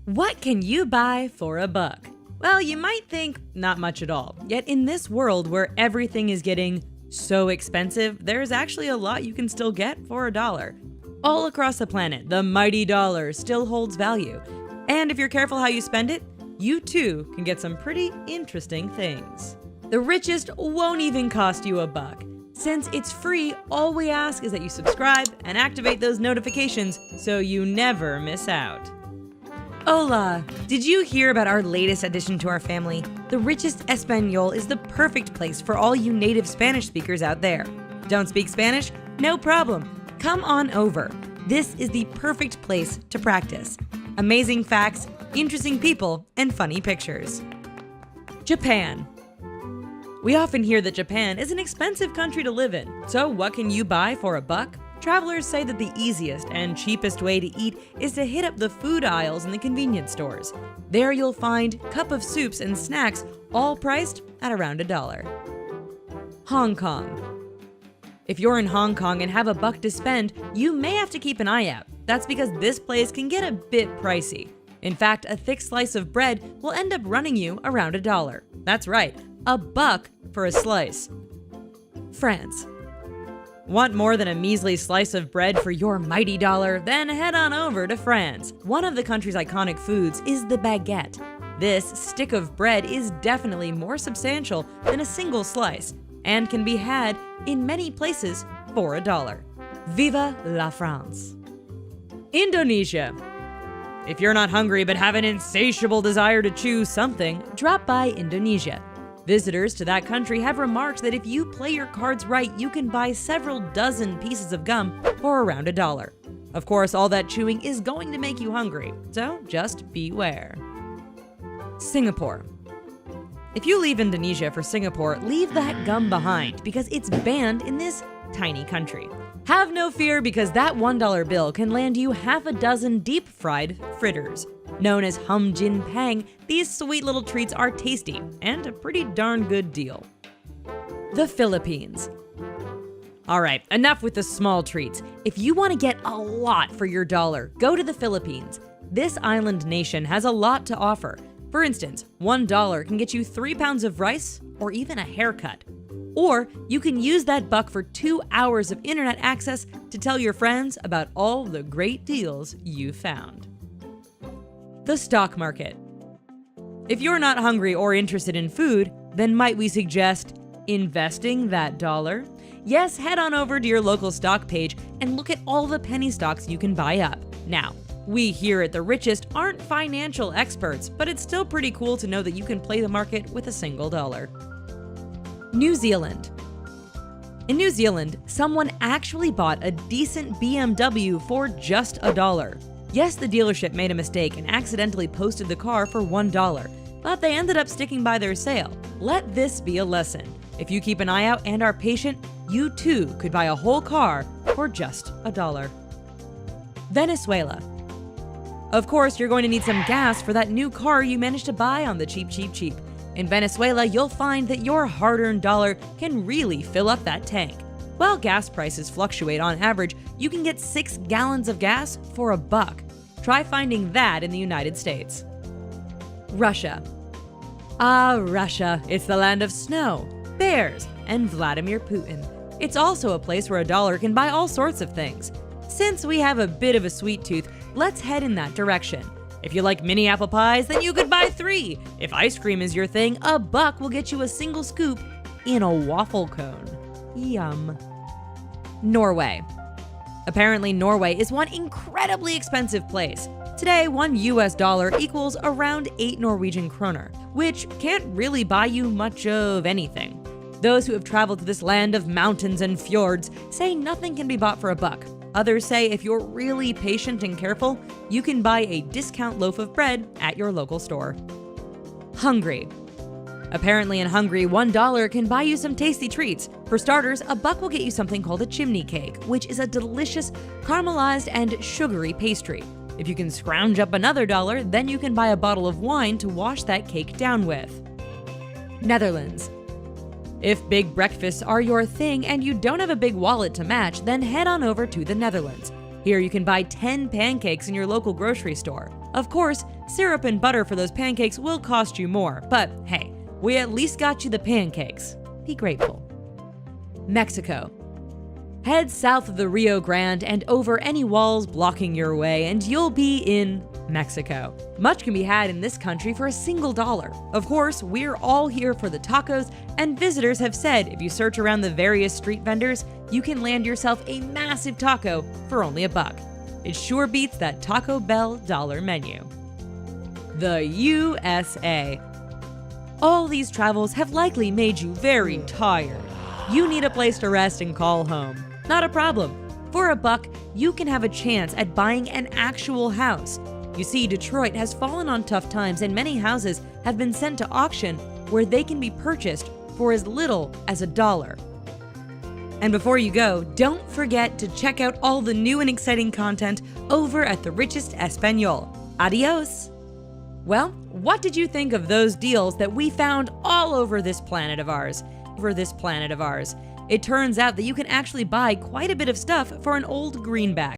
What can you buy for a buck? Well, you might think not much at all. Yet in this world where everything is getting so expensive, there's actually a lot you can still get for a dollar. All across the planet, the mighty dollar still holds value. And if you're careful how you spend it, you too can get some pretty interesting things. The richest won't even cost you a buck. Since it's free, all we ask is that you subscribe and activate those notifications so you never miss out. Hola! Did you hear about our latest addition to our family? The Richest Español is the perfect place for all you native Spanish speakers out there. Don't speak Spanish? No problem. Come on over. This is the perfect place to practice. Amazing facts, interesting people, and funny pictures. Japan. We often hear that Japan is an expensive country to live in. So what can you buy for a buck? Travelers say that the easiest and cheapest way to eat is to hit up the food aisles in the convenience stores. There you'll find cup of soups and snacks, all priced at around $1. Hong Kong. If you're in Hong Kong and have a buck to spend, you may have to keep an eye out. That's because this place can get a bit pricey. In fact, a thick slice of bread will end up running you around $1. That's right, a buck for a slice. France. Want more than a measly slice of bread for your mighty dollar? Then head on over to France. One of the country's iconic foods is the baguette. This stick of bread is definitely more substantial than a single slice and can be had in many places for $1. Viva la France! Indonesia. If you're not hungry but have an insatiable desire to chew something, drop by Indonesia. Visitors to that country have remarked that if you play your cards right, you can buy several dozen pieces of gum for around $1. Of course, all that chewing is going to make you hungry, so just beware. Singapore. If you leave Indonesia for Singapore, leave that gum behind because it's banned in this tiny country. Have no fear because that $1 bill can land you half a dozen deep-fried fritters. Known as Hum Jin Pang, these sweet little treats are tasty and a pretty darn good deal. The Philippines. Alright, enough with the small treats. If you want to get a lot for your dollar, go to the Philippines. This island nation has a lot to offer. For instance, $1 can get you 3 pounds of rice or even a haircut. Or you can use that buck for 2 hours of internet access to tell your friends about all the great deals you found. The stock market. If you're not hungry or interested in food, then might we suggest investing that dollar? Yes, head on over to your local stock page and look at all the penny stocks you can buy up. Now, we here at The Richest aren't financial experts, but it's still pretty cool to know that you can play the market with a single dollar. New Zealand. In New Zealand, someone actually bought a decent BMW for just $1. Yes, the dealership made a mistake and accidentally posted the car for $1, but they ended up sticking by their sale. Let this be a lesson. If you keep an eye out and are patient, you too could buy a whole car for just $1. Venezuela. Of course, you're going to need some gas for that new car you managed to buy on the cheap. In Venezuela, you'll find that your hard-earned dollar can really fill up that tank. While gas prices fluctuate on average, you can get 6 gallons of gas for $1. Try finding that in the United States. Russia. Ah, Russia. It's the land of snow, bears, and Vladimir Putin. It's also a place where $1 can buy all sorts of things. Since we have a bit of a sweet tooth, let's head in that direction. If you like mini apple pies, then you could buy 3. If ice cream is your thing, $1 will get you a single scoop in a waffle cone. Yum. Norway. Apparently, Norway is one incredibly expensive place. Today, $1 equals around 8 Norwegian kroner, which can't really buy you much of anything. Those who have traveled to this land of mountains and fjords say nothing can be bought for $1. Others say if you're really patient and careful, you can buy a discount loaf of bread at your local store. Hungary. Apparently in Hungary, $1 can buy you some tasty treats. For starters, $1 will get you something called a chimney cake, which is a delicious caramelized and sugary pastry. If you can scrounge up another $1, then you can buy a bottle of wine to wash that cake down with. Netherlands. If big breakfasts are your thing and you don't have a big wallet to match, then head on over to the Netherlands. Here you can buy 10 pancakes in your local grocery store. Of course, syrup and butter for those pancakes will cost you more, but hey, we at least got you the pancakes. Be grateful. Mexico. Head south of the Rio Grande and over any walls blocking your way, and you'll be in Mexico. Much can be had in this country for a single dollar. Of course, we're all here for the tacos, and visitors have said if you search around the various street vendors, you can land yourself a massive taco for only $1. It sure beats that Taco Bell dollar menu. The USA. All these travels have likely made you very tired. You need a place to rest and call home. Not a problem. For $1, you can have a chance at buying an actual house. You see, Detroit has fallen on tough times and many houses have been sent to auction where they can be purchased for as little as $1. And before you go, don't forget to check out all the new and exciting content over at The Richest Espanol. Adios! Well, what did you think of those deals that we found all over this planet of ours? It turns out that you can actually buy quite a bit of stuff for an old greenback.